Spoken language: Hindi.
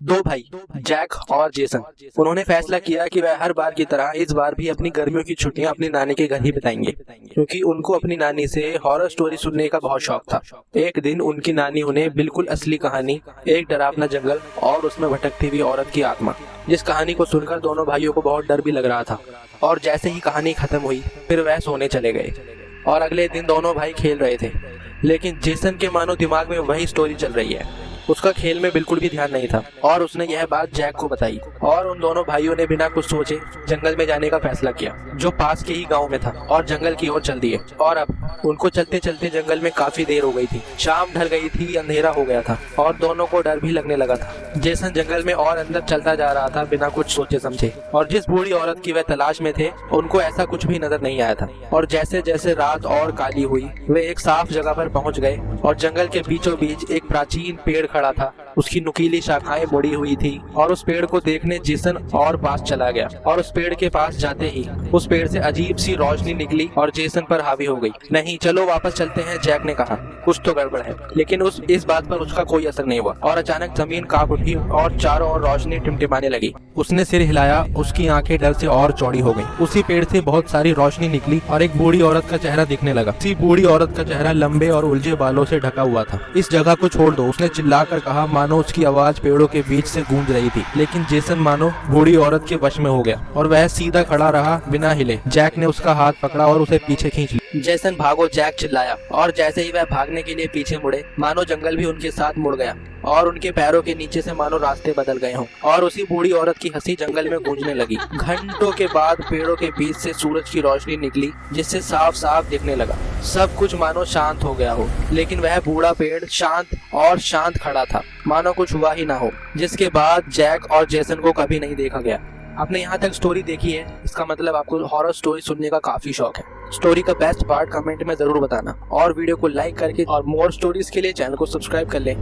दो भाई जैक और जेसन उन्होंने फैसला किया कि वह हर बार की तरह इस बार भी अपनी गर्मियों की छुट्टियां अपनी नानी के घर ही बिताएंगे, क्योंकि उनको अपनी नानी से हॉरर स्टोरी सुनने का बहुत शौक था। एक दिन उनकी नानी उन्हें बिल्कुल असली कहानी, एक डरावना जंगल और उसमें भटकती हुई औरत की आत्मा, जिस कहानी को सुनकर दोनों भाइयों को बहुत डर भी लग रहा था। और जैसे ही कहानी खत्म हुई फिर वह सोने चले गए। और अगले दिन दोनों भाई खेल रहे थे, लेकिन जेसन के मानो दिमाग में वही स्टोरी चल रही है। उसका खेल में बिल्कुल भी ध्यान नहीं था और उसने यह बात जैक को बताई और उन दोनों भाइयों ने बिना कुछ सोचे जंगल में जाने का फैसला किया, जो पास के ही गांव में था, और जंगल की ओर चल दिए। और अब उनको चलते चलते जंगल में काफी देर हो गई थी। शाम ढल गई थी, अंधेरा हो गया था और दोनों को डर भी लगने लगा था। जेसन जंगल में और अंदर चलता जा रहा था बिना कुछ सोचे समझे, और जिस बूढ़ी औरत की वह तलाश में थे उनको ऐसा कुछ भी नजर नहीं आया था। और जैसे जैसे रात और काली हुई वे एक साफ जगह पर पहुंच गए और जंगल के बीचों बीच एक प्राचीन पेड़ खड़ा था। उसकी नुकीली शाखाएं मुड़ी हुई थी और उस पेड़ को देखने जेसन और पास चला गया। और उस पेड़ के पास जाते ही उस पेड़ से अजीब सी रोशनी निकली और जेसन पर हावी हो गई। नहीं, चलो वापस चलते हैं, जैक ने कहा। कुछ तो गड़बड़ है, लेकिन इस बात पर उसका कोई असर नहीं हुआ। और अचानक जमीन कांप उठी और चारों ओर रोशनी टिमटिमाने लगी। उसने सिर हिलाया, उसकी आंखें डर से और चौड़ी हो गई। उसी पेड़ से बहुत सारी रोशनी निकली और एक बूढ़ी औरत का चेहरा दिखने लगा। उसी बूढ़ी औरत का चेहरा लंबे और उलझे बालों से ढका हुआ था। इस जगह को छोड़ दो, उसने चिल्लाकर कहा, मानो उसकी आवाज पेड़ों के बीच से गूंज रही थी। लेकिन जेसन मानो बूढ़ी औरत के वश में हो गया और वह सीधा खड़ा रहा बिना हिले। जैक ने उसका हाथ पकड़ा और उसे पीछे खींच लिया। जेसन भागो, जैक चिल्लाया। और जैसे ही वह भागने के लिए पीछे मुड़े, मानो जंगल भी उनके साथ मुड़ गया और उनके पैरों के नीचे से मानो रास्ते बदल गए हों। और उसी बूढ़ी औरत की हंसी जंगल में गूंजने लगी। घंटों के बाद पेड़ों के बीच से सूरज की रोशनी निकली, जिससे साफ साफ दिखने लगा। सब कुछ मानो शांत हो गया हो, लेकिन वह बूढ़ा पेड़ शांत और शांत खड़ा था, मानो कुछ हुआ ही ना हो। जिसके बाद जैक और जेसन को कभी नहीं देखा गया। आपने यहाँ तक स्टोरी देखी है, इसका मतलब आपको हॉरर स्टोरी सुनने का काफी शौक है। स्टोरी का बेस्ट पार्ट कमेंट में जरूर बताना और वीडियो को लाइक करके और मोर स्टोरीज के लिए चैनल को सब्सक्राइब कर लें।